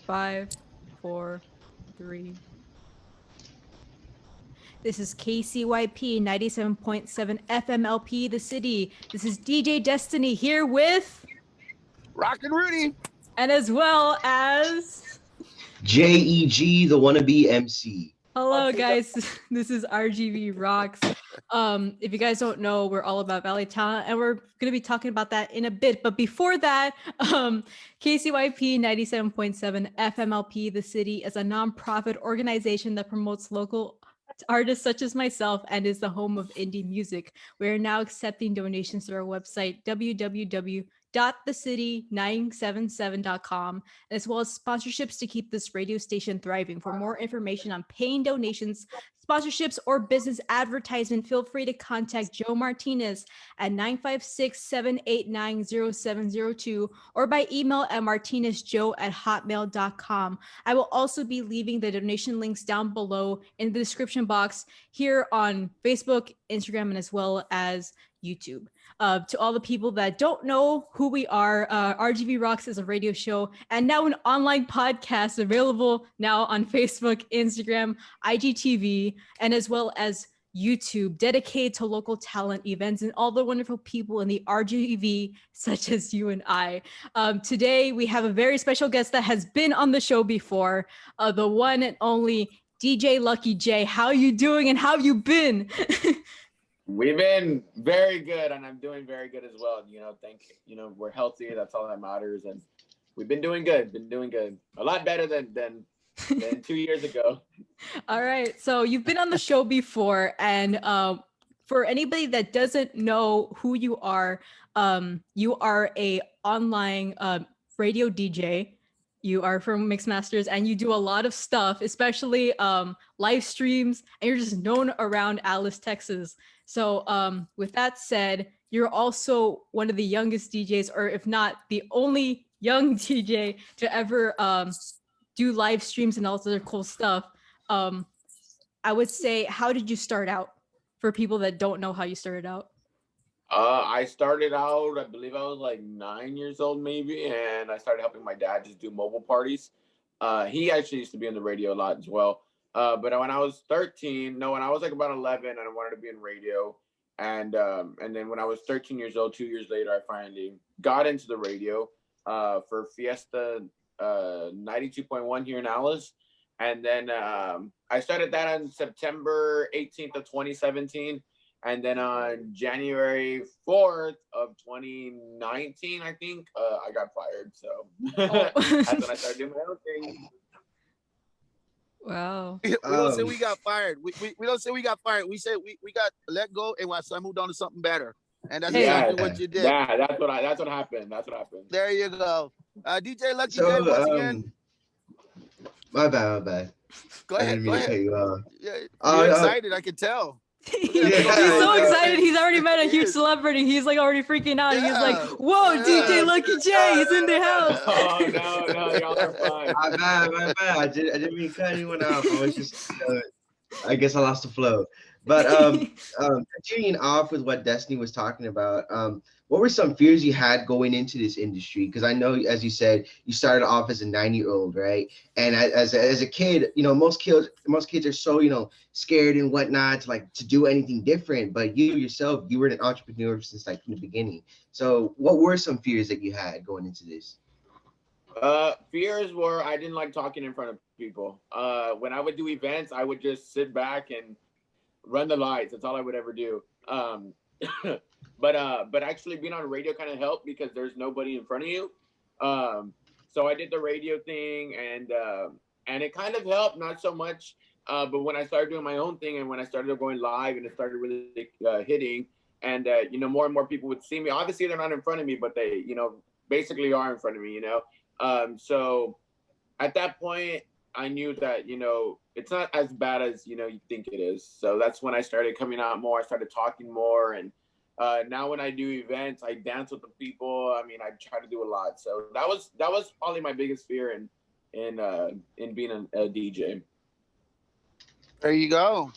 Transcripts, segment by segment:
5, 4, 3. This is KCYP 97.7 FMLP, the city. This is DJ Destiny here with, Rock and Rudy. and as well as, JEG, the wannabe MC. hello guys, this is RGV Rocks. If you guys don't know, we're all about Valley talent, and we're going to be talking about that in a bit. But before that, KCYP 97.7 FMLP, the city, is a nonprofit organization that promotes local artists such as myself and is the home of indie music. We are now accepting donations through our website, www.thecity977.com, as well as sponsorships to keep this radio station thriving. For more information on paying donations, sponsorships, or business advertisement, feel free to contact Joe Martinez at 956-789-0702 or by email at martinezjoe@hotmail.com. I will also be leaving the donation links down below in the description box here on Facebook, Instagram, and as well as YouTube. To all the people that don't know who we are, RGV Rocks is a radio show and now an online podcast available now on Facebook, Instagram, IGTV, and as well as YouTube, dedicated to local talent events and all the wonderful people in the RGV, such as you and I. Today, we have a very special guest that has been on the show before, the one and only DJ Lucky J. How you doing and how have you been? We've been very good, and I'm doing very good as well. We're healthy. That's all that matters, and we've been doing good. A lot better than 2 years ago. All right. So you've been on the show before, and for anybody that doesn't know who you are a online radio DJ. You are from Mixmasters, and you do a lot of stuff, especially live streams, and you're just known around Alice, Texas. So with that said, you're also one of the youngest DJs, or if not the only young DJ to ever do live streams and all this other cool stuff. I would say, how did you start out for people that don't know how you started out? I started out, I believe I was like 9 years old maybe, and I started helping my dad just do mobile parties. He actually used to be on the radio a lot as well. But when I was when I was like about 11, and I wanted to be in radio. And then when I was 13 years old, 2 years later, I finally got into the radio for Fiesta 92.1 here in Alice. And then I started that on September 18th of 2017. And then on January 4th of 2019, I think, I got fired. So that's when I started doing my own thing. Wow. We don't say we got fired. We don't say we got fired. We say we got let go, and I moved on to something better. And that's exactly what you did. Yeah, that's what happened. That's what happened. There you go. DJ Lucky J, once again. My bad. Go ahead. You you're excited, I can tell. He's so excited. He's already met a huge celebrity. He's like already freaking out. He's like, "Whoa, DJ Lucky J, he's in the house." Oh no, y'all are fine. My bad. I didn't mean to cut anyone off. I was just, I guess I lost the flow. But continuing off with what Destiny was talking about, what were some fears you had going into this industry? Because I know, as you said, you started off as a 9-year-old, right? And as a kid, most kids are so, scared and whatnot to do anything different. But you yourself, you were an entrepreneur since from the beginning. So what were some fears that you had going into this? Fears were I didn't like talking in front of people. When I would do events, I would just sit back and run the lights. That's all I would ever do. But actually being on radio kind of helped because there's nobody in front of you. So I did the radio thing, and it kind of helped, not so much. But when I started doing my own thing, and when I started going live, and it started really hitting, and more and more people would see me. Obviously, they're not in front of me, but they basically are in front of me. So at that point, I knew that it's not as bad as you think it is. So that's when I started coming out more. I started talking more, and now when I do events, I dance with the people. I mean, I try to do a lot. So that was probably my biggest fear in being a DJ. There you go.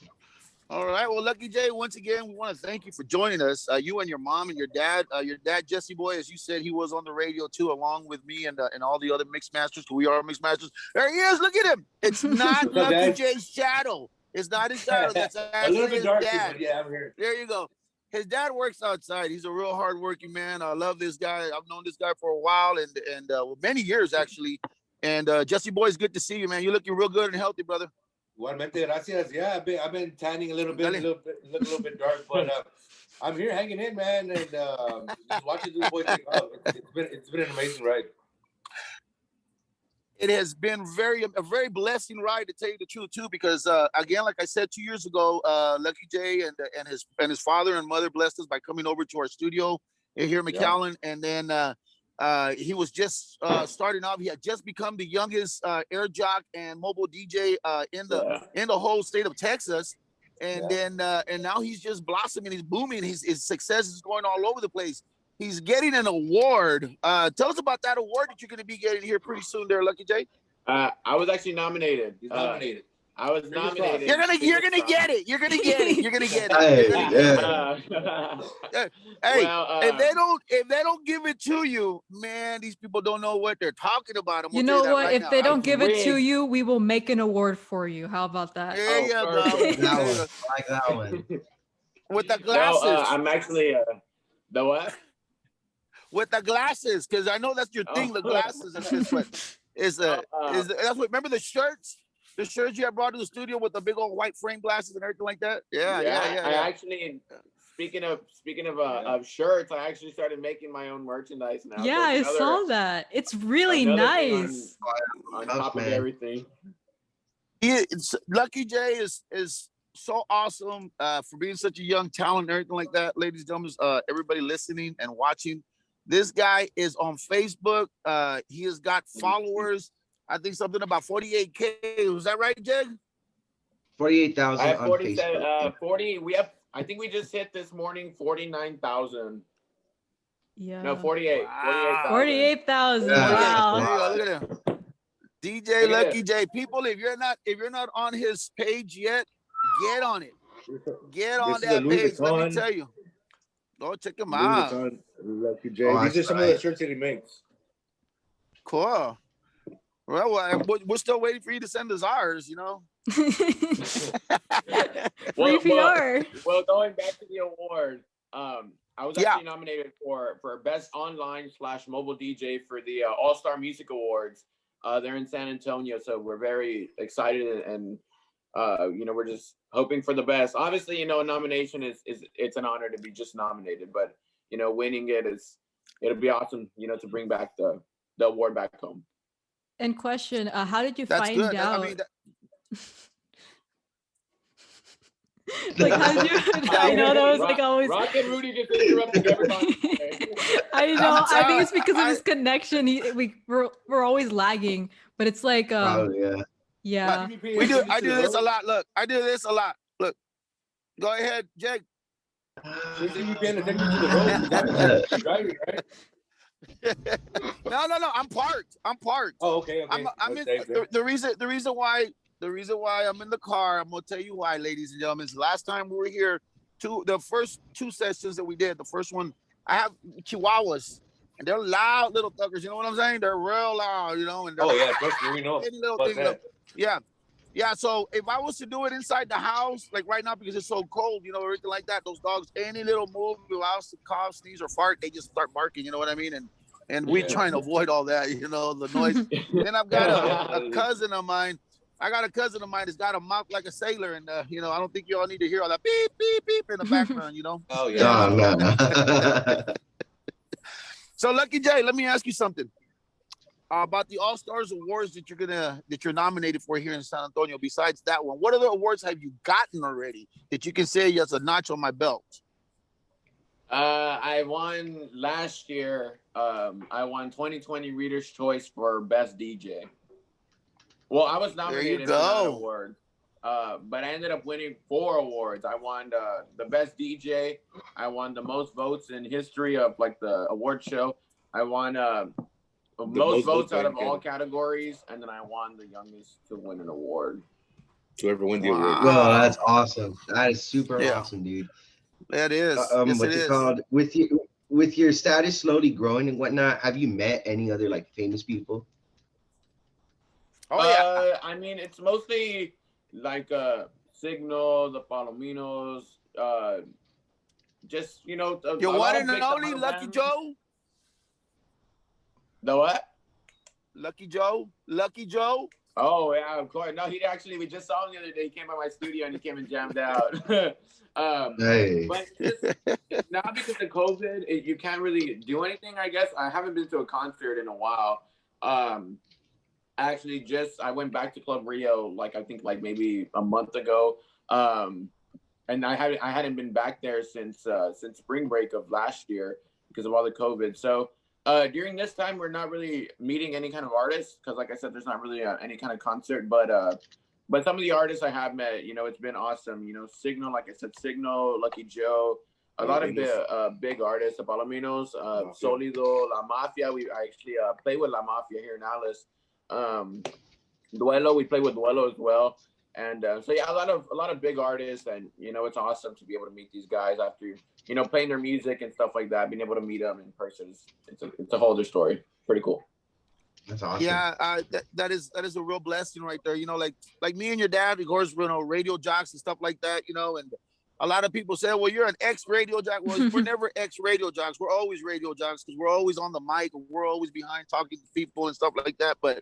All right. Well, Lucky J, once again, we want to thank you for joining us. You and your mom and your dad, Jesse Boy, as you said, he was on the radio too, along with me and all the other mix masters. We are mix masters. There he is. Look at him. It's not Lucky J's shadow. It's not his shadow. That's actually a little bit darker, dad. But yeah, I'm here. There you go. His dad works outside. He's a real hardworking man. I love this guy. I've known this guy for a while and many years actually. And Jesse Boy, it's good to see you, man. You're looking real good and healthy, brother. Igualmente, gracias. Yeah, I've been tanning a little bit, look a little bit dark, but I'm here hanging in, man, and just watching this boy take off. It's been an amazing ride. It has been a very blessing ride, to tell you the truth too, because again, like I said 2 years ago, Lucky J and his father and mother blessed us by coming over to our studio here in McAllen, and then he was just starting off. He had just become the youngest air jock and mobile DJ in the whole state of Texas, and then and now he's just blossoming. He's booming. His success is going all over the place. He's getting an award. Tell us about that award that you're going to be getting here pretty soon, there, Lucky J. I was actually nominated. He's nominated. I was nominated. You're gonna get it. You're gonna get it. You're gonna get it. Hey, well, if they don't give it to you, man, these people don't know what they're talking about. You know what? Right, if they don't give it to you, we will make an award for you. How about that? There you go. I like that one. With the glasses. No, I'm actually the what? With the glasses, because I know that's your thing. The glasses and shit. But that's what? Remember the shirts? The shirts you have brought to the studio with the big old white frame glasses and everything like that. Yeah. I actually, speaking of shirts, I actually started making my own merchandise now. Yeah, I saw that. It's really nice. On top of everything. Lucky J is so awesome for being such a young talent and everything like that, ladies and gentlemen. Everybody listening and watching, this guy is on Facebook. He has got followers. I think something about 48K. Was that right, Jeg? 48,000 I have 47, 40. We have. I think we just hit this morning 49,000. Yeah. No, 48. Wow. 48,000. Wow. Look at him. DJ Lucky J. People, if you're not on his page yet, get on it. Get on that page. Let me tell you. Go check him out. Lucky J. These are some of the shirts that he makes. Cool. Well, we're still waiting for you to send us ours, you know. Well, going back to the award, I was actually nominated for Best Online / Mobile DJ for the All-Star Music Awards. They're in San Antonio, so we're very excited and we're just hoping for the best. Obviously, a nomination it's an honor to be just nominated, but winning it'll be awesome, to bring back the award back home. And question, how did you find out? I mean, like, how did you? I know that was like always. Rock and Rudy just interrupting everybody. I know. I think it's because of his connection. We're always lagging, but it's like yeah. I do this a lot. Look, I do this a lot. Look, go ahead, Jake. Should you be paying attention to the road? Driving, right? No. I'm parked. Oh, okay. I'm in, the reason why I'm in the car. I'm gonna tell you why, ladies and gentlemen. Last time we were here, the first two sessions that we did. The first one, I have Chihuahuas, and they're loud little thuggers. You know what I'm saying? They're real loud. And trust me, we know. Yeah. So if I was to do it inside the house, like right now, because it's so cold, everything like that, those dogs, any little move, if I was to cough, sneeze, or fart, they just start barking. You know what I mean? And we're trying to avoid all that, the noise. Then I've got a cousin of mine. That's got a mouth like a sailor, and I don't think you all need to hear all that beep beep beep in the background. Oh yeah. No. So Lucky J, let me ask you something. About the All Stars Awards that you're nominated for here in San Antonio. Besides that one, what other awards have you gotten already that you can say as a notch on my belt? I won last year. I won 2020 Reader's Choice for Best DJ. Well, I was nominated for that award, but I ended up winning 4 awards. I won the Best DJ. I won the most votes in history of like the award show. I won most votes out of all categories, and then I won the youngest to win an award. Whoever wins the award. Well, that's awesome. That is super Yeah. awesome, dude. That is. Yes, What's it it is. called? With your status slowly growing and whatnot, have you met any other like famous people? Oh yeah. I mean, it's mostly like Signal, the Palominos, just Your a one lot of and big only time Lucky bands. Joe. The what? Lucky Joe. Lucky Joe. Oh yeah, of course. No, we just saw him the other day. He came by my studio and he came and jammed out. Hey. But just now because of COVID, you can't really do anything. I guess I haven't been to a concert in a while. Actually, I went back to Club Rio I think maybe a month ago. And I hadn't been back there since spring break of last year because of all the COVID. So during this time, we're not really meeting any kind of artists because, like I said, there's not really any kind of concert. But some of the artists I have met, it's been awesome. Signal, like I said, Signal, Lucky Joe, a lot of big artists, the Palominos, Solido, La Mafia. I actually play with La Mafia here in Alice. Duelo, we play with Duelo as well. And so yeah, a lot of big artists, and it's awesome to be able to meet these guys after playing their music and stuff like that. Being able to meet them in person, it's a whole other story. Pretty cool. That's awesome. Yeah, that is a real blessing right there. Like me and your dad, of course, radio jocks and stuff like that. And a lot of people say, well, you're an ex-radio jock. Well, we're never ex-radio jocks. We're always radio jocks because we're always on the mic. We're always behind talking to people and stuff like that. But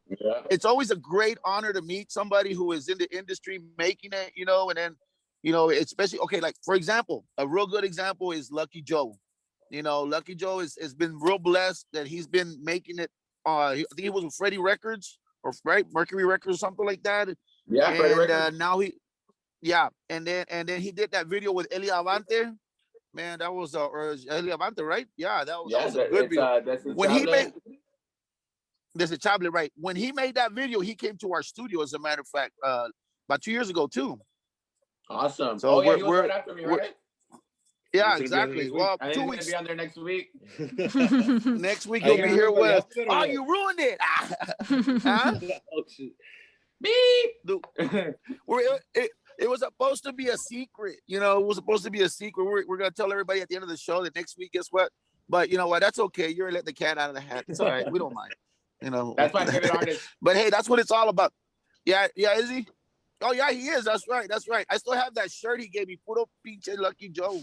it's always a great honor to meet somebody who is in the industry making it, and then, especially, okay, like, for example, a real good example is Lucky Joe. Lucky Joe has been real blessed that he's been making it. I think he was with Freddie Records or Mercury Records or something like that. Yeah, and Freddie Records. Now and then he did that video with Eli Avante. Man, that was or Eli Avante, right? Yeah, that was a good video. When he made there's a tablet, right? When he made that video, he came to our studio, as a matter of fact, about 2 years ago too. Awesome. So he was right after me, right? Yeah, exactly. Well, and 2 he's weeks. Gonna be on there next week. Next week he'll be here with. Oh, you ruined it! Huh? Beep. It was supposed to be a secret. It was supposed to be a secret. We're gonna tell everybody at the end of the show that next week. Guess what? But you know what? That's okay. You're letting the cat out of the hat. It's all right. We don't mind. That's my favorite artist. But hey, that's what it's all about. Yeah, is he? Oh yeah, he is. That's right. I still have that shirt he gave me. Puro pinche Lucky Joe.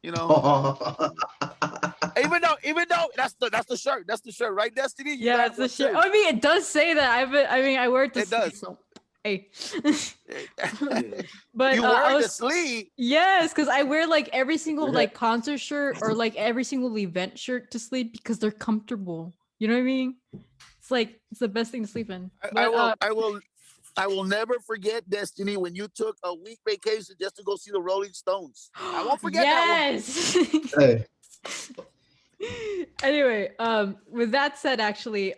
Even though that's the shirt. That's the shirt, right, Destiny? Yeah, that's the shirt. I mean, it does say that. I wear it to sleep. Does. So. Hey. But you wear it to sleep? Yes, because I wear every single concert shirt or every single event shirt to sleep because they're comfortable. You know what I mean? It's the best thing to sleep in. But, I will never forget, Destiny, when you took a week vacation just to go see the Rolling Stones. I won't forget that one. Hey. Anyway, with that said, actually,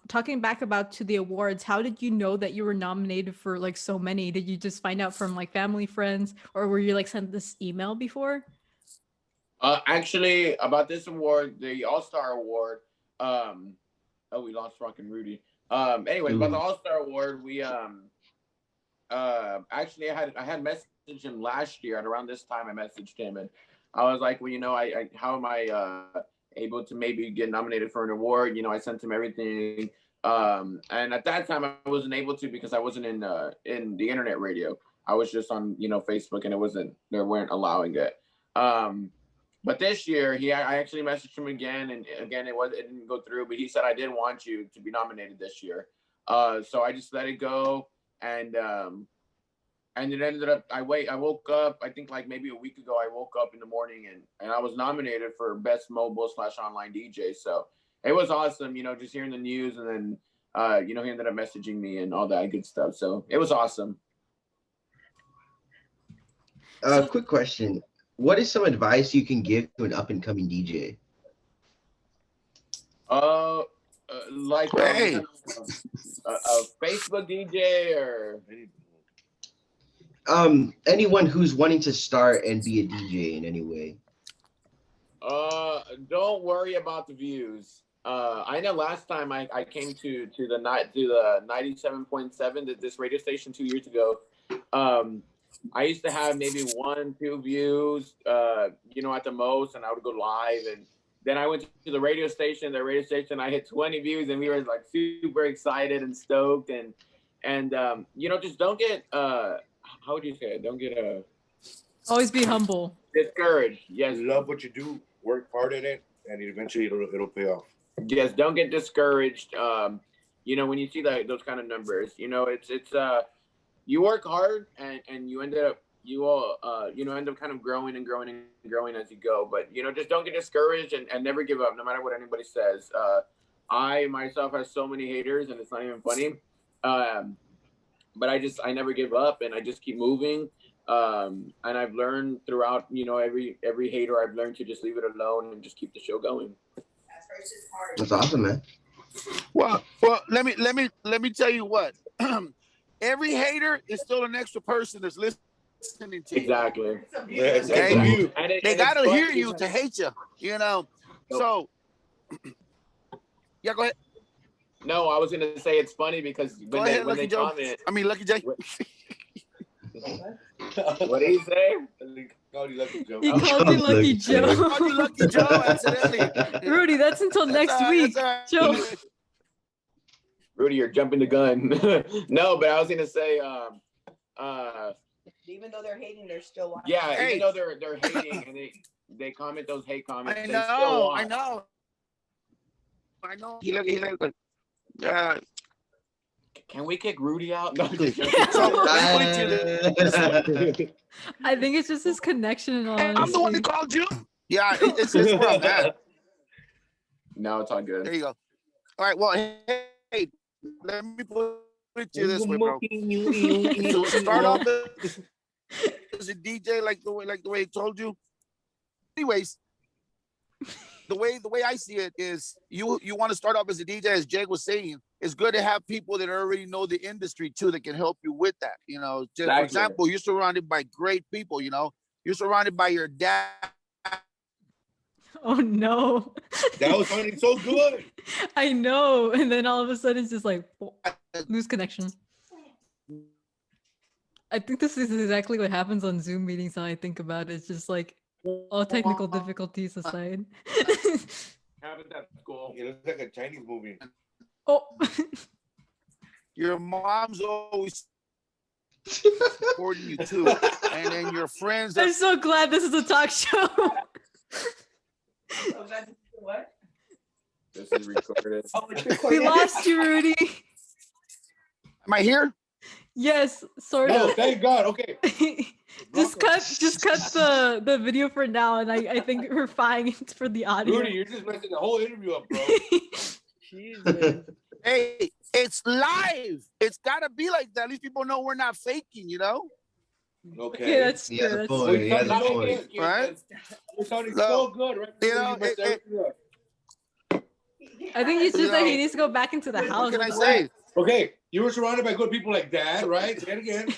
talking back to the awards, how did you know that you were nominated for so many? Did you just find out from family, friends, or were you sent this email before? Actually, about this award, the All-Star Award. We lost Rockin' Rudy. Anyway, about the All-Star Award, we actually I had messaged him last year, and around this time I messaged him, and I was like, well, how am I able to maybe get nominated for an award? I sent him everything, and at that time I wasn't able to because I wasn't in the internet radio. I was just on Facebook, and they weren't allowing it. But this year, I actually messaged him again, and again it didn't go through. But he said, I didn't want you to be nominated this year, so I just let it go, and it ended up. I woke up. I think maybe a week ago. I woke up in the morning, and I was nominated for best mobile / online DJ. So it was awesome, just hearing the news, and then he ended up messaging me and all that good stuff. So it was awesome. Quick question. What is some advice you can give to an up-and-coming DJ? A Facebook DJ or anyone who's wanting to start and be a DJ in any way. Don't worry about the views. I know last time I came to the 97.7 this radio station 2 years ago. I used to have maybe 1, 2 views, you know, at the most, and I would go live. And then I went to the radio station. The radio station, I hit 20 views, and we were like super excited and stoked. And you know, just don't get how would you say it? Don't get Always be humble. discouraged. Yes, Love what you do, work hard at it, and eventually it'll pay off. yes, don't get discouraged. You know, when you see those kind of numbers, you know, it's you work hard and you end up you end up kind of growing and growing and growing as you go. But you know, just don't get discouraged and never give up, no matter what anybody says. I myself have so many haters, and it's not even funny. But I never give up, and I just keep moving. And I've learned throughout, you know, every hater, I've learned to just leave it alone and just keep the show going. That's awesome, man. Well, let me tell you what. Every hater is still an extra person that's listening to you. Exactly. Yeah, Okay? And They gotta hear you to hate you. You know. So, yeah, go ahead. No, I was gonna say it's funny because Go when ahead, they Lucky Joe. comment, I mean, Lucky J. what did he say? Called you Lucky Joe. He called you Lucky Lucky Joe. I called you Lucky Joe accidentally. Rudy, that's until next week. That's Joe. Rudy, you're jumping the gun. No, but I was gonna say, Even though they're hating, they're still watching. yeah, Hey. even though they're hating and they comment those hate comments, I they still know. watch. I know. He like, Can we kick Rudy out? No, I'm just joking. So, let me put it to you. I think it's just his connection and all. I'm the one that called you. Yeah, it's where I'm at. No, it's all good. There you go. All right. Well, hey, let me put it to you this way, bro. So start off as a DJ like the way he told you. Anyways, the way I see it is you want to start off as a DJ, as Jake was saying. It's good to have people that already know the industry too that can help you with that. You know, just for example, you're surrounded by great people. You know, you're surrounded by your dad. Oh no. That was sounding so good. I know. And then all of a sudden it's just like lose connection. I think this is exactly what happens on Zoom meetings. How I think about it. It's just like all technical difficulties aside. Happens at school. It looks like a Chinese movie. Oh. Your mom's always supporting you too, and then your friends. I'm so glad this is a talk show. So that is what? This is recorded. Oh, it's recorded. We lost you, Rudy. Am I here? Yes, sort Oh, of. thank God. Okay. just cut the video for now, and I think we're fine for the audio. Rudy, you're just messing the whole interview up, bro. Jesus. Hey, it's live. It's gotta be like that. At least people know we're not faking, you know? Okay. Yeah, that's He true. has a That's point. true. He has a point. Right? You're sounding No. so good, right? You know, messed everything up. I think it's just You that know, he needs to go back into the house. What can I say? Okay, you were surrounded by good people like Dad, right? Say it again.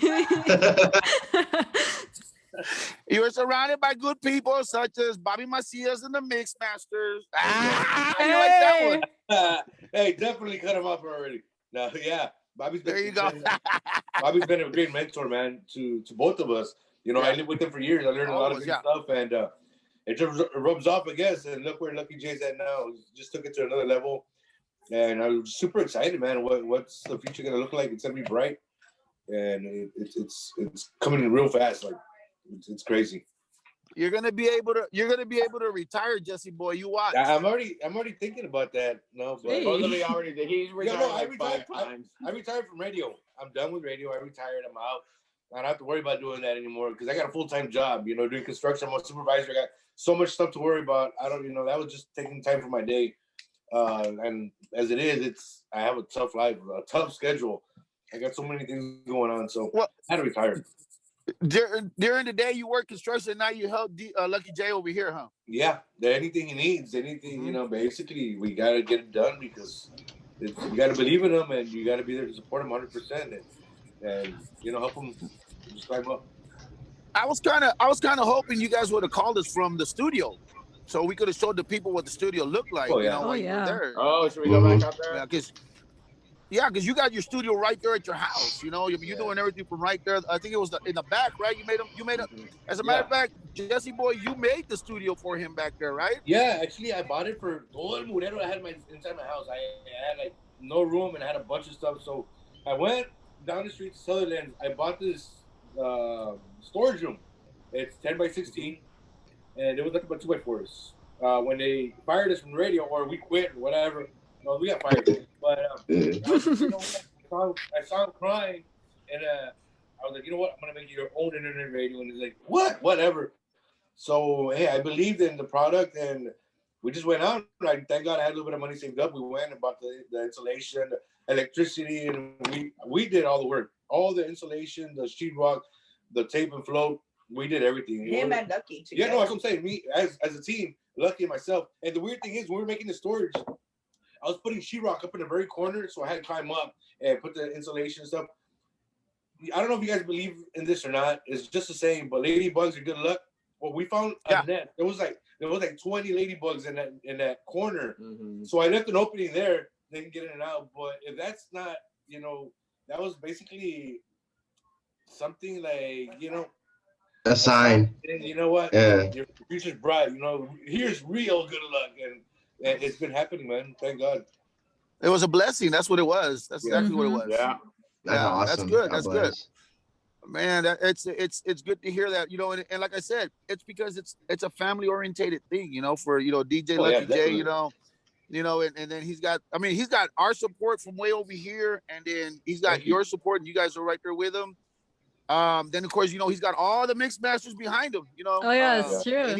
You were surrounded by good people such as Bobby Macias and the Mix Masters. Ah, you like that one? Hey, definitely cut him off already. No, yeah. Bobby's been, There you go. Bobby's been a great mentor, man, to both of us. You know, I lived with him for years. I learned a lot of Always, good yeah. stuff, and it just rubs off, I guess. And look where Lucky J's at now. He just took it to another level. And I'm super excited, man. What's the future gonna look like? It's gonna be bright, and it's coming in real fast. Like it's crazy. You're gonna be able to retire, Jesse boy. You watch. I'm already thinking about that. No, but Hey. Supposedly already did. He's retired I like retired. 5 times. I retired from radio. I'm done with radio. I retired. I'm out. I don't have to worry about doing that anymore because I got a full-time job. You know, doing construction. I'm a supervisor. I got so much stuff to worry about. I don't. You know, that was just taking time from my day. And as it is, I have a tough life, a tough schedule. I got so many things going on, so Well, I had to retire. During the day you work construction, now you help Lucky J over here, huh? Yeah, anything he needs, anything, you know, basically we got to get it done because you got to believe in him and you got to be there to support him 100% and you know, help him just climb up. I was kind of hoping you guys would have called us from the studio, so we could have showed the people what the studio looked like. Oh, yeah. You know, Oh, while you were yeah. there. Oh, should we go back out there? Yeah, 'cause Yeah, because you got your studio right there at your house. You know, you're doing everything from right there. I think it was in the back, right? You made him. You made it. As a matter of fact, Jesse boy, you made the studio for him back there, right? Yeah, actually, I bought it for todo el murero I had inside my house. I had like no room and I had a bunch of stuff. So I went down the street to Sutherland. I bought this storage room. It's 10 by 16, and it was nothing but 2x4s. When they fired us from the radio, or we quit, or whatever, well, we got fired. But I saw him crying, and I was like, you know what? I'm gonna make your own internet radio. And he's like, what? Whatever. So hey, I believed in the product, and we just went out. Thank God I had a little bit of money saved up. We went and bought the insulation, the electricity, and we did all the work, all the insulation, the sheetrock, the tape and float. We did everything. Him and Lucky too. Yeah, no, that's what I'm saying. Me as a team, Lucky and myself. And the weird thing is, when we were making the storage, I was putting sheetrock up in the very corner, so I had to climb up and put the insulation and stuff. I don't know if you guys believe in this or not. It's just the same, but ladybugs are good luck. Well, we found a net. There was like 20 ladybugs in that corner. Mm-hmm. So I left an opening there. They can get in and out. But if that's not, that was basically something like, a sign. And you know what? Yeah. Your future's bright. Here's real good luck, and it's been happening, man. Thank God. It was a blessing. That's what it was. That's exactly what it was. Yeah. That's awesome. That's good. That's good. Man, it's good to hear that. And like I said, it's because it's a family orientated thing. For DJ Lucky J. And then he's got our support from way over here, and then he's got your support, and you guys are right there with him. Then of course, he's got all the mix masters behind him, Oh yeah, it's true.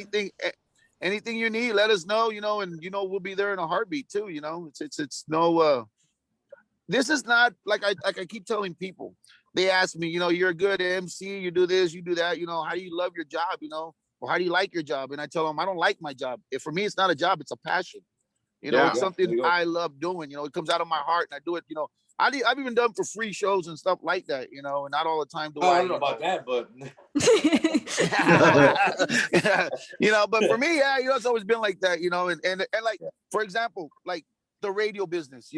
Anything you need, let us know, and we'll be there in a heartbeat too. It's no this is not like I keep telling people. They ask me, you're a good MC, you do this, you do that, how do you love your job, or how do you like your job? And I tell them I don't like my job. For me, it's not a job, it's a passion. It's something I love doing. It comes out of my heart, and I do it, I've even done for free shows and stuff like that, and not all the time do I don't know about that, but but for me, it's always been like that, and like, for example, like the radio business,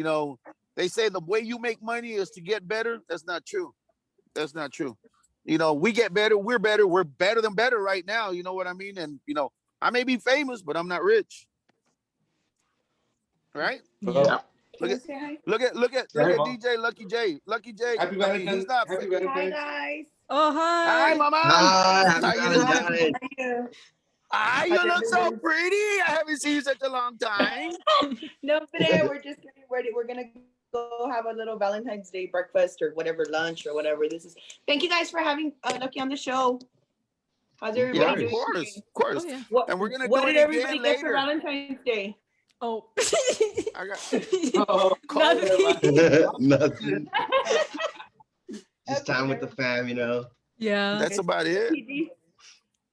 they say the way you make money is to get better. That's not true. That's not true. We get better, we're better than better right now, you know what I mean? And I may be famous, but I'm not rich. Right? Yeah. Look at DJ Lucky J. Lucky J. Happy Valentine's. Happy Valentine's. Hi guys. Oh hi. Hi, Mama. Hi, How you doing? How You look so pretty. I haven't seen you such a long time. No, today we're just getting ready. We're gonna go have a little Valentine's Day breakfast or whatever, lunch or whatever this is. Thank you guys for having Lucky on the show. How's everybody doing? Of course. Oh, yeah. What, And we're gonna what do did it everybody again get later. for Valentine's Day? Oh. I got Nothing. Nothing. Just time with the fam, Yeah. That's about it.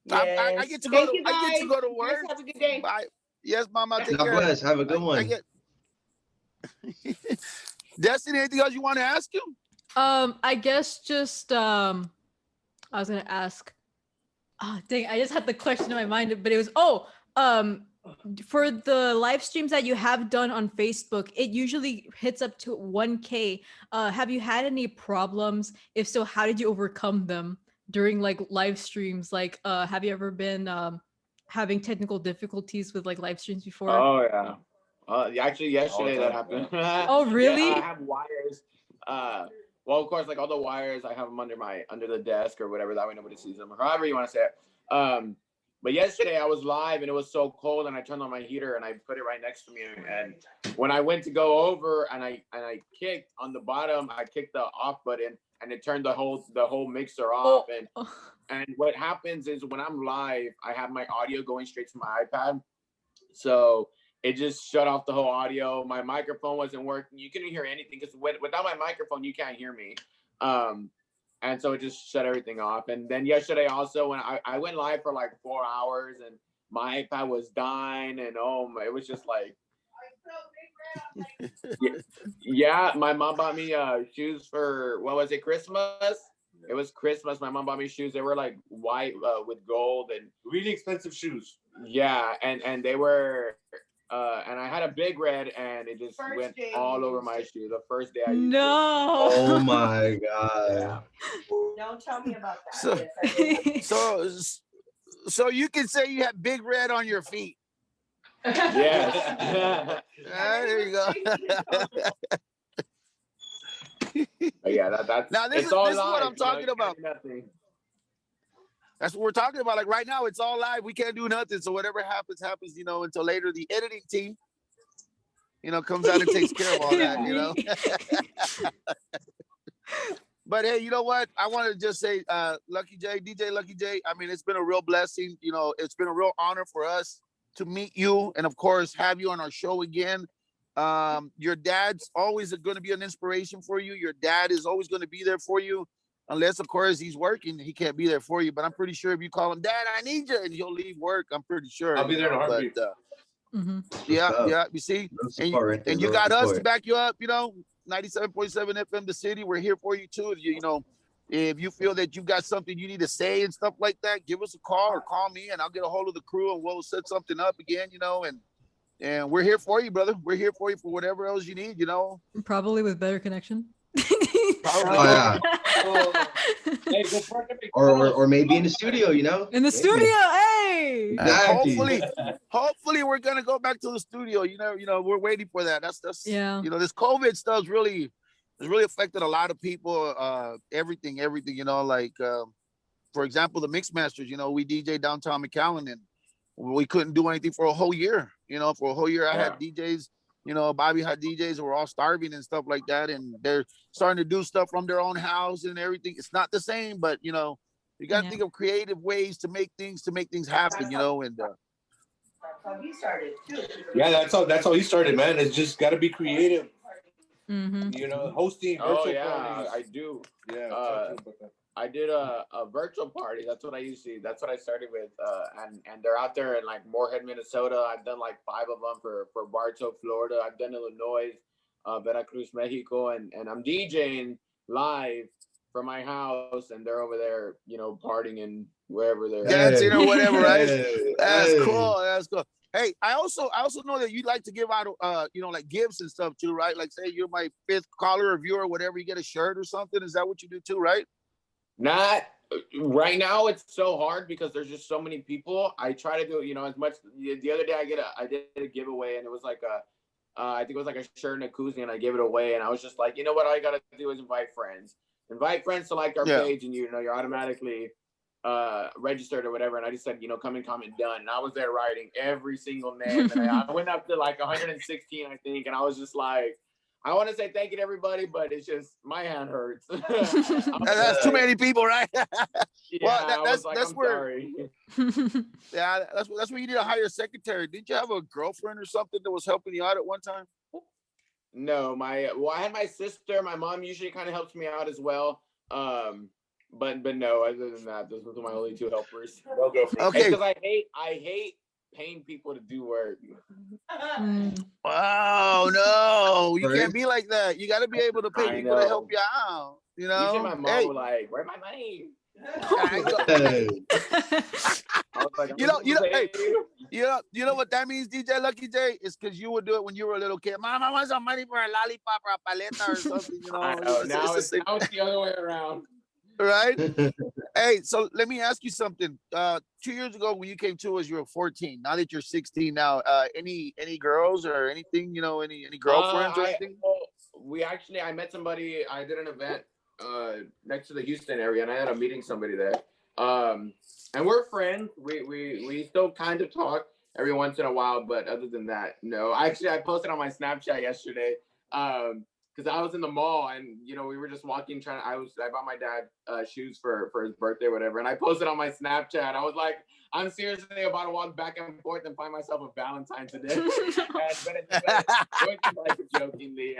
Yes. I get to go. Thank you, I get to guys. go to work. You guys have a good day. Bye. Yes, Mama. Take God care. bless. Have a good one. Destiny, anything else you want to ask him? I guess just I was gonna ask. Oh dang, I just had the question in my mind, but it was for the live streams that you have done on Facebook, it usually hits up to 1K. Have you had any problems? If so, how did you overcome them during like live streams? Like, have you ever been having technical difficulties with like live streams before? Oh yeah. Actually, yesterday that happened. Oh really? Yeah, I have wires. Well, of course, like all the wires, I have them under the desk or whatever. That way nobody sees them, or however you want to say it. But yesterday I was live and it was so cold, and I turned on my heater and I put it right next to me. And when I went to go over and I kicked on the bottom, I kicked the off button and it turned the whole mixer off. And what happens is when I'm live, I have my audio going straight to my iPad, so it just shut off the whole audio. My microphone wasn't working. You couldn't hear anything because without my microphone, you can't hear me. And so it just shut everything off. And then yesterday also, when I went live for like 4 hours and my iPad was dying, and it was just like, yeah, my mom bought me shoes for, what was it, Christmas? It was Christmas. My mom bought me shoes. They were like white with gold and really expensive shoes. Yeah, and they were and I had a big red, and it just First went day all you over used my it. shoe. The first day I used No. Oh my god. it. Yeah. Don't tell me about that. So- Yes, I did. So you can say you had big red on your feet. Yes. There you go. But yeah, that's Now this it's is all this is live, what I'm you know, talking you can't about. do nothing. That's what we're talking about. Like right now, it's all live. We can't do nothing. So whatever happens, happens. You know, until later, the editing team, you know, comes out and takes care of all that. You know. But hey, you know what? I want to just say, Lucky J, DJ Lucky J. I mean, it's been a real blessing. You know, it's been a real honor for us to meet you, and of course, have you on our show again. Your dad's always going to be an inspiration for you. Your dad is always going to be there for you, unless, of course, he's working. He can't be there for you. But I'm pretty sure if you call him, Dad, I need you, and he'll leave work. I'm pretty sure. I'll be there in a heartbeat. But, Mhm. yeah, up. yeah. You see, Real support right there, and you real got us to support. back you up. You know, 97.7 FM, the city. We're here for you too. You know, if you feel that you got something you need to say and stuff like that, give us a call or call me, and I'll get a hold of the crew and we'll set something up again. You know, and we're here for you, brother. We're here for you for whatever else you need. You know, Probably with better connection. probably. Oh yeah. Hey, go park at Or maybe in the studio, you know? In the Maybe. studio, hey. Exactly. Hopefully we're gonna go back to the studio. You know, we're waiting for that. That's Yeah. You know, this COVID stuff's really has really affected a lot of people. Everything. You know, like for example, the mix masters. You know, we DJ downtown McAllen, and we couldn't do anything for a whole year. You know, for a whole year, I had DJs. You know, Bobby had DJs who were all starving and stuff like that, and they're starting to do stuff from their own house and everything. It's not the same, but you know, you got to think of creative ways to make things happen. You know, and That's how he started too. Yeah, that's how he started, man. It's just got to be creative. Mm-hmm. You know, hosting Oh virtual yeah, parties. I do. Yeah, talk to him about that. I did a virtual party. That's what I usually. That's what I started with. And they're out there in like Moorhead, Minnesota. I've done like 5 of them for Bartow, Florida. I've done Illinois, Veracruz, Mexico, and I'm DJing live from my house, and they're over there, you know, partying and wherever they're dancing or whatever, right? Hey, That's hey. cool. That's cool. Hey, I also know that you like to give out you know, like gifts and stuff too, right? Like say you're my 5th caller or viewer or whatever, you get a shirt or something. Is that what you do too, right? Not right now. It's so hard because there's just so many people. I try to do, you know, as much. The other day I did a giveaway, and it was like I think it was like a shirt and a koozie, and I gave it away. And I was just like, you know what, all you gotta do is invite friends to like our page, and you know you're automatically registered or whatever. And I just said, you know, come and comment done. And I was there writing every single name, and I went up to like 116, I think, and I was just like, I want to say thank you to everybody, but it's just my hand hurts. That's too many people, right? Yeah, Well, I was like, that's I'm where. sorry. Yeah, that's where you need to hire a secretary. Didn't you have a girlfriend or something that was helping you out at one time? No, I had my sister. My mom usually kind of helps me out as well. But no, other than that, those were my only 2 helpers. No girlfriend. Okay. Because I hate paying people to do work. Oh no, you Right. can't be like that. You got to be able to pay I people to know. help you out. You know, Usually my mom hey, would like, "Where's my money?" Hey. I was like, You know, hey, you know what that means, DJ Lucky J? It's because you would do it when you were a little kid. Mom, I want some money for a lollipop or a paleta or something. You know, I know. it's Now the it's same, the other way around. right? Hey, so let me ask you something. 2 years ago when you came to us, you were 14. Now that you're 16 now, any girls or anything, you know, any girlfriends or anything? I met somebody. I did an event next to the Houston area, and I ended up meeting somebody there. And we're friends. We still kind of talk every once in a while, but other than that, no. Actually, I posted on my Snapchat yesterday. Because I was in the mall, and you know we were just walking. I bought my dad shoes for his birthday, or whatever, and I posted on my Snapchat. I was like, I'm seriously about to walk back and forth and find myself a Valentine today. but it was like jokingly,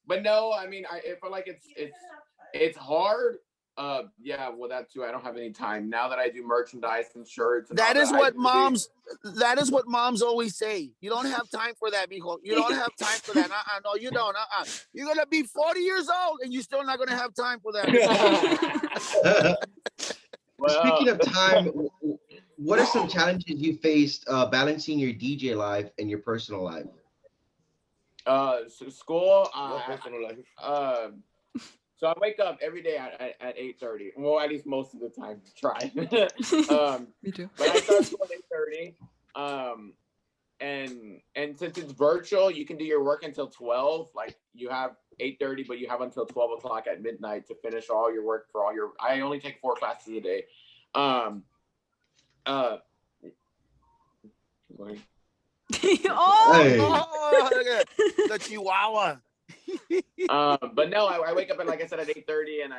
but no, I mean, I feel like it's hard. Yeah, well, that too. I don't have any time now that I do merchandise and shirts. And That is what moms always say. You don't have time for that, mijo. You don't have time for that. No, you don't. You're gonna be 40 years old and you're still not gonna have time for that. Well, Speaking of time, what are some challenges you faced balancing your DJ life and your personal life? School. Your personal life. So I wake up every day at 8:30. Well, at least most of the time. Try. Me too. But I start school at 8:30. And since it's virtual, you can do your work until 12. Like you have 8:30, but you have until 12 o'clock at midnight to finish all your work for all your. I only take 4 classes a day. Oh, Hey. Oh, look at the Chihuahua. But no, I wake up at, like I said, at 8:30, and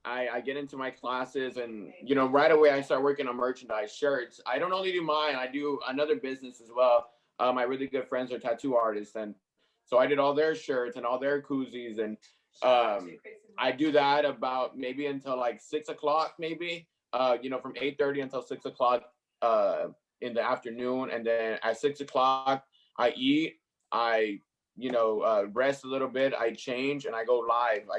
I get into my classes, and right away I start working on merchandise, shirts. I don't only do mine; I do another business as well. My really good friends are tattoo artists, and so I did all their shirts and all their koozies, and I do that about maybe until like 6 o'clock, maybe. From 8:30 until 6 o'clock in the afternoon, and then at 6 o'clock I eat. I rest a little bit. I change and I go live.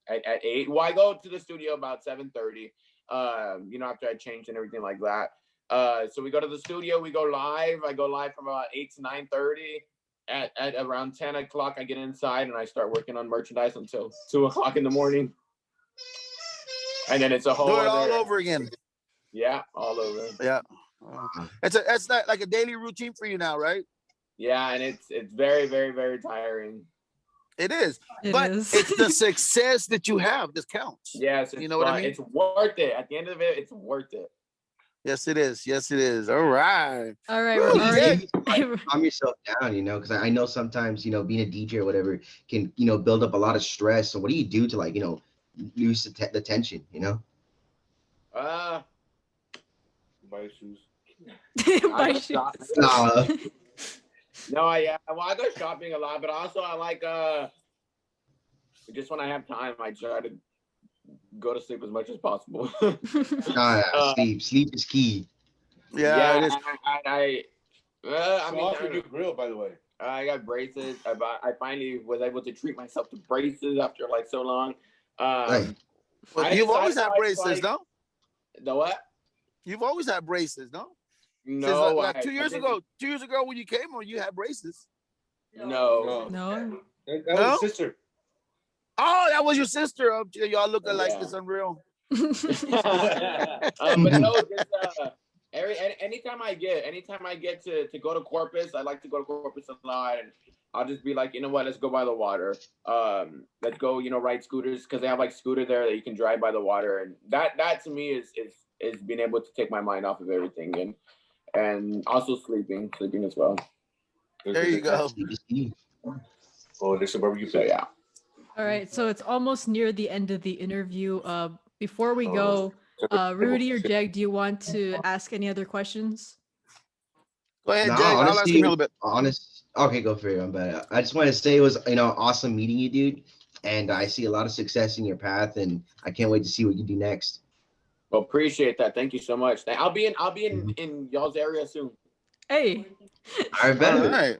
At 8. Well, I go to the studio about 7:30. After I change and everything like that. So we go to the studio. We go live. I go live from about 8 to 9:30. At around 10 o'clock, I get inside and I start working on merchandise until 2 o'clock in the morning. And then it's a whole. Do it all over again. Yeah, all over. Yeah. It's not like a daily routine for you now, right? Yeah, and it's very, very, very tiring. It is. It But is. it's the success that you have that counts. Yes, you know what I mean? It's worth it. At the end of it, it's worth it. Yes, it is. Yes, it is. All right. All right. Woo, All right. Calm yourself down, because I know sometimes, being a DJ or whatever can, build up a lot of stress. So what do you do to lose the tension, Buy shoes. Buy shoes. No, I go shopping a lot, but also I like just when I have time, I try to go to sleep as much as possible. Sleep is key. Yeah, it is. I Off your new grill, by the way. I got braces. I finally was able to treat myself to braces after like so long. Well, you've always had braces, no? The what? You've always had braces, no? No, Since, 2 years ago. 2 years ago when you came on, you had braces. No. That was your sister. Oh, that was your sister. Y'all look alike. It's unreal. But no, just anytime I get to go to Corpus, I like to go to Corpus a lot, and I'll just be like, you know what, let's go by the water. Let's go, ride scooters, because they have like scooter there that you can drive by the water, and that to me is being able to take my mind off of everything, and also sleeping as well. There you go. Oh, there's a barbecue. So yeah. All right. So it's almost near the end of the interview. Before we go, Rudy or Jeg, do you want to ask any other questions? Go ahead, No, Jag. I'll ask you a little bit. Okay, go for it. I'm bad. I just want to say it was awesome meeting you, dude. And I see a lot of success in your path, and I can't wait to see what you do next. Well, appreciate that. Thank you so much. I'll be in y'all's area soon. Hey. All right,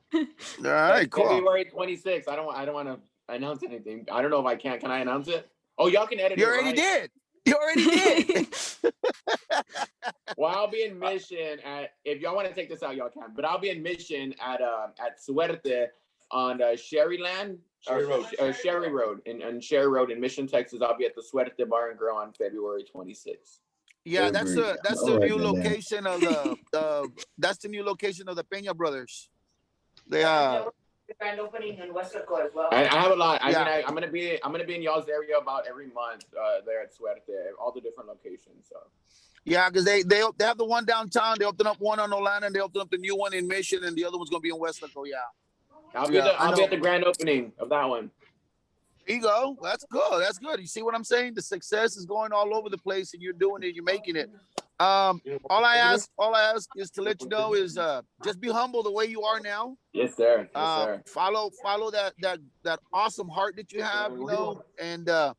cool. February 26th. I don't want to announce anything. I don't know if I can. Can I announce it? Oh, y'all can edit it. You already did. You already did. Well, I'll be in Mission if y'all want to take this out, y'all can. But I'll be in Mission at Suerte on Sherry Road in Sherry Road in Mission, Texas. I'll be at the Suerte Bar and Grill on February 26th. Yeah, that's the new location of the Peña Brothers. They grand opening in Westlaco as well. I have a lot. I mean, I'm gonna be in y'all's area about every month there at Suerte, all the different locations. So. Yeah, because they have the one downtown. They opened up one on Olana, and they opened up the new one in Mission, and the other one's gonna be in Westlaco. Yeah. I'll be at the grand opening of that one. There you go. That's good. That's good. You see what I'm saying? The success is going all over the place, and you're doing it. You're making it. All I ask is to let you know is just be humble the way you are now. Yes, sir. Yes, sir. Follow that awesome heart that you have, and the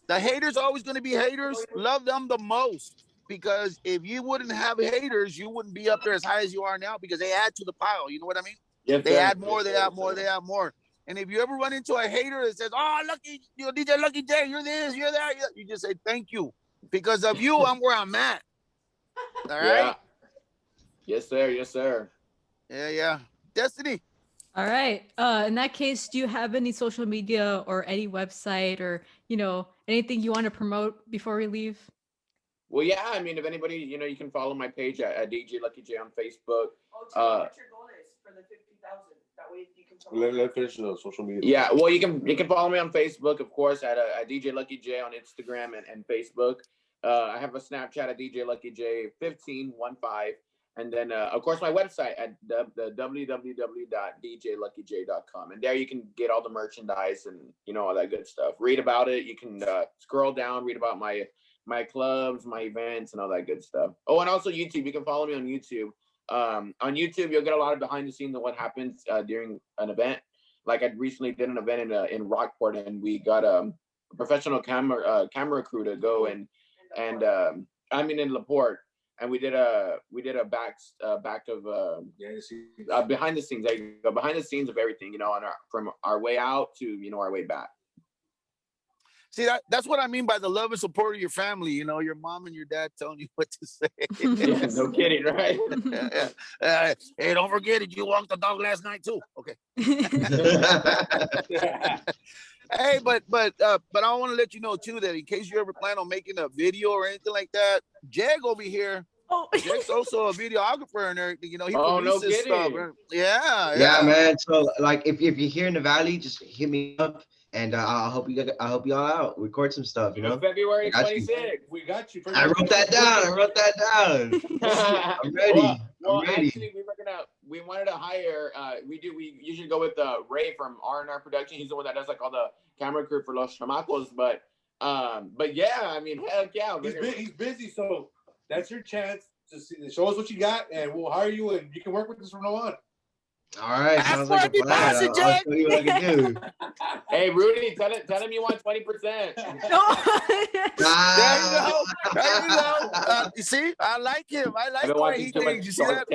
haters are always going to be haters. Love them the most, because if you wouldn't have haters, you wouldn't be up there as high as you are now, because they add to the pile. You know what I mean? Yes, they add more. They add more. They add more. And if you ever run into a hater that says, "Oh, Lucky, DJ Lucky J, you're this, you're that," you just say thank you. Because of you, I'm where I'm at. All right. Yeah. Yes, sir. Yes, sir. Yeah. Destiny. All right. In that case, do you have any social media or any website or, anything you want to promote before we leave? Well, yeah. I mean, if anybody, you can follow my page at DJ Lucky J on Facebook. What your goal is for the 50,000? That way you can promote. Let's finish the social media. Yeah. Well, you can follow me on Facebook, of course, at DJ Lucky J on Instagram and Facebook. I have a Snapchat at DJ Lucky J 1515. And then, of course, my website at the www.djluckyj.com. And there you can get all the merchandise and, all that good stuff. Read about it. You can scroll down, read about my clubs, my events, and all that good stuff. Oh, and also YouTube. You can follow me on YouTube. On YouTube, you'll get a lot of behind the scenes of what happens during an event. Like I recently did an event in Rockport, and we got a professional camera crew to go in LaPorte. And we did a back of behind the scenes. There you go, behind the scenes of everything, from our way out to our way back. See, that's what I mean by the love and support of your family. Your mom and your dad telling you what to say. Yeah, no kidding, right? Yeah. Hey, don't forget it. You walked the dog last night too. Okay. Hey, but I want to let you know too that in case you ever plan on making a video or anything like that, Jag over here. Oh. Jag's also a videographer and everything. He no produces stuff. kidding. Yeah, man. So like, if you're here in the valley, just hit me up, and I'll help you all out. Record some stuff, February 26th. We got you. I wrote that down. I'm ready. Well, I'm ready. actually, we wanted to hire. We usually go with Ray from R&R Production. He's the one that does like all the camera crew for Los Chamacos. But yeah, I mean, heck yeah. He's busy, so that's your chance to show us what you got, and we'll hire you, and you can work with us from now on. All right, sounds like a plan. I'll show you what I can do. Hey, Rudy, tell him you want 20%. There you go. You see, I like him. I like the way he thinks. You see that?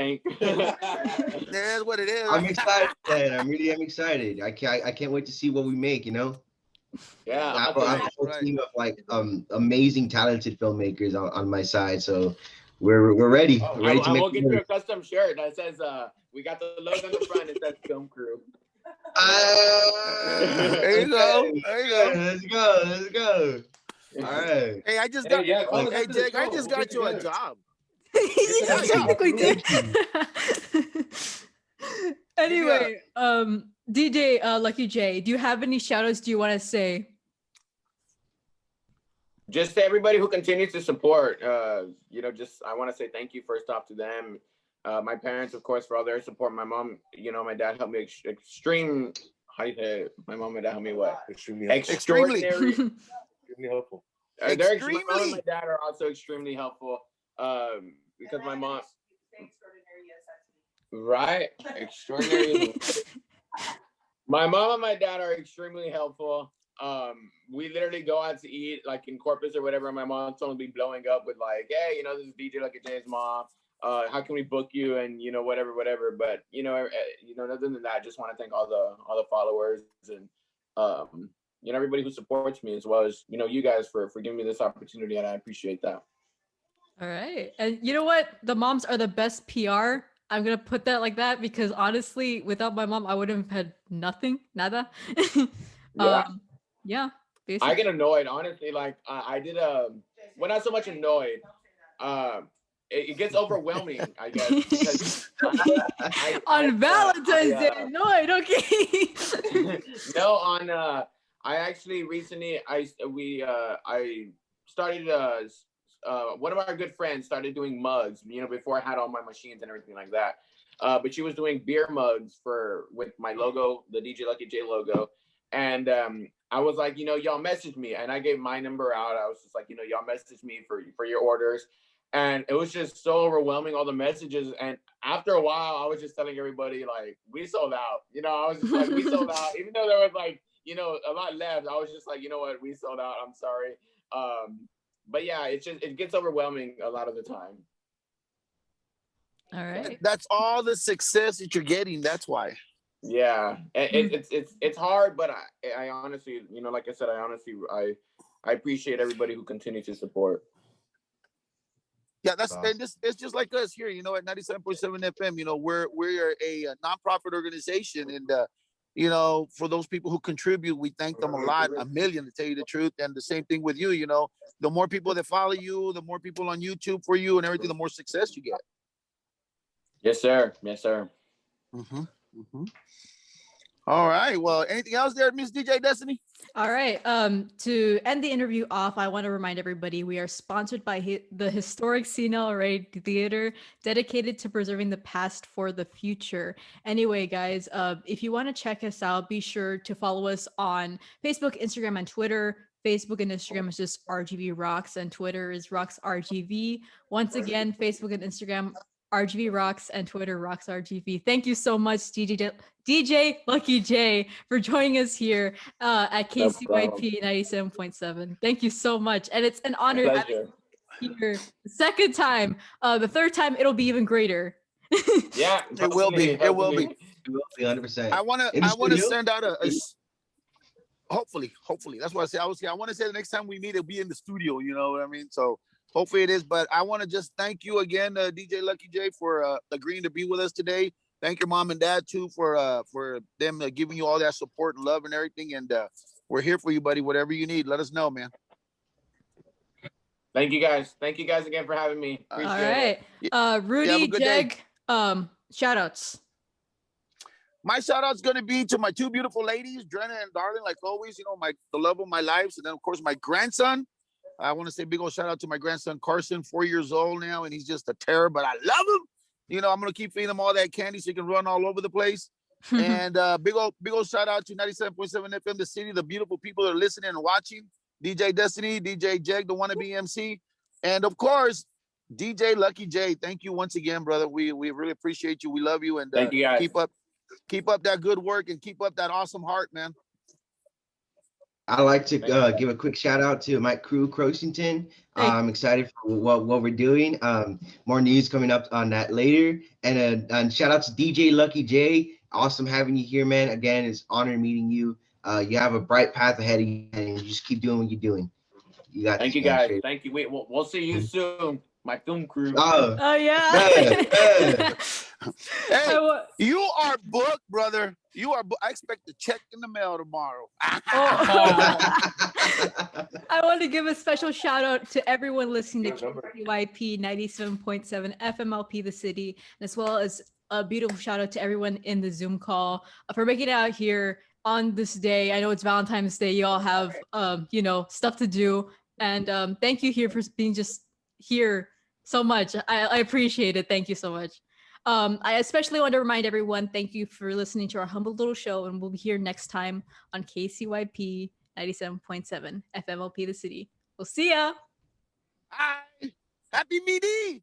That's what it is. I'm excited, man. I'm excited. I can't wait to see what we make. Yeah, I have a whole team of like amazing, talented filmmakers on my side. So we're ready. We're ready to make. We'll get you a custom shirt that says we got the logo on the front. It says Film Crew. There you go. Let's go. All right. Hey, I just got. Hey, Jake, I just got you a job. You technically did. Anyway, DJ Lucky J, do you have any shout outs you want to say? Just to everybody who continues to support, I want to say thank you first off to them. My parents, of course, for all their support. My mom, my dad helped me my mom and dad helped me what? Extremely helpful. My mom and my dad are also extremely helpful because my mom. Right, extraordinary. My mom and my dad are extremely helpful. We literally go out to eat like in Corpus or whatever. And my mom's going to be blowing up with like, hey, this is DJ Lucky J's mom. How can we book you? And whatever. But other than that, I just want to thank all the followers and everybody who supports me as well as you guys for giving me this opportunity, and I appreciate that. All right, and you know what? The moms are the best PR. I'm gonna put that like that because honestly, without my mom, I would have had nothing, nada. Yeah, basically. I get annoyed, honestly. Like I did well, not so much annoyed. It gets overwhelming, I guess. Because on Valentine's Day, annoyed. Okay. No, I actually recently I started one of our good friends started doing mugs. Before I had all my machines and everything like that. But she was doing beer mugs with my logo, the DJ Lucky J logo, and I was like, y'all message me, and I gave my number out. I was just like, y'all message me for your orders, and it was just so overwhelming, all the messages. And after a while, I was just telling everybody like, we sold out. I was just like, we sold out, even though there was like, a lot left. I was just like, you know what, we sold out. I'm sorry. But yeah, it gets overwhelming a lot of the time. All right. That's all the success that you're getting. That's why. Yeah, it's hard, but I honestly, like I said, I appreciate everybody who continues to support. Yeah, that's and this. It's just like us here, you know, at 97.7 FM. You know, we're a nonprofit organization, and you know, for those people who contribute, we thank them a lot, a million, to tell you the truth. And the same thing with you. You know, the more people that follow you, the more people on YouTube for you, and everything, the more success you get. Yes, sir. Yes, sir. All right. Well, anything else there, Miss DJ Destiny? All right. To end the interview off, I want to remind everybody we are sponsored by the historic Cine El Rey Theater, dedicated to preserving the past for the future. Anyway, guys, if you want to check us out, be sure to follow us on Facebook, Instagram, and Twitter. Facebook and Instagram is just RGV Rocks, and Twitter is RocksRgv. Once again, Facebook and Instagram, RGV Rocks, and Twitter, RocksRgv. Thank you so much, DJ Lucky J, for joining us here at KCYP 97.7. Thank you so much. And it's an honor having you here the second time. The third time, it'll be even greater. Yeah, it will be. It will be. It will be 100%. I want to send out a hopefully. That's what I say. I want to say the next time we meet, it'll be in the studio. You know what I mean? So hopefully it is. But I want to just thank you again, DJ Lucky J, for agreeing to be with us today. Thank your mom and dad too for them giving you all that support and love and everything. And we're here for you, buddy. Whatever you need, let us know, man. Thank you guys. Thank you guys again for having me. Appreciate it. Rudy, Jeg, shout outs. My shout out's gonna be to my two beautiful ladies, Drenna and Darling, like always, you know, the love of my life. And then of course my grandson. I want to say big old shout out to my grandson Carson, 4 years old now, and he's just a terror, but I love him. You know, I'm gonna keep feeding him all that candy so he can run all over the place. And big old shout out to 97.7 FM, the city, the beautiful people that are listening and watching. DJ Destiny, DJ Jeg, the wannabe MC, and of course, DJ Lucky J. Thank you once again, brother. We really appreciate you. We love you, and thank you guys. Keep up that good work and keep up that awesome heart, man. I'd like to give a quick shout out to my crew, Crossington. I'm excited for what we're doing. More news coming up on that later. And shout out to DJ Lucky J. Awesome having you here, man. Again, it's an honor meeting you. You have a bright path ahead of you, and you just keep doing what you're doing. You got. Thank you, guys. Straight. Thank you. We'll see you soon. My film crew. Oh yeah. Hey, you are booked, brother. You are. I expect a check in the mail tomorrow. I want to give a special shout out to everyone listening to KCYP 97.7 FMLP the city, as well as a beautiful shout out to everyone in the Zoom call for making it out here on this day. I know it's Valentine's Day. You all have stuff to do, and thank you here for being just here so much. I appreciate it. Thank you so much. I especially want to remind everyone, thank you for listening to our humble little show, and we'll be here next time on KCYP 97.7 FMLP the city. We'll see ya. Hi. Happy meeting.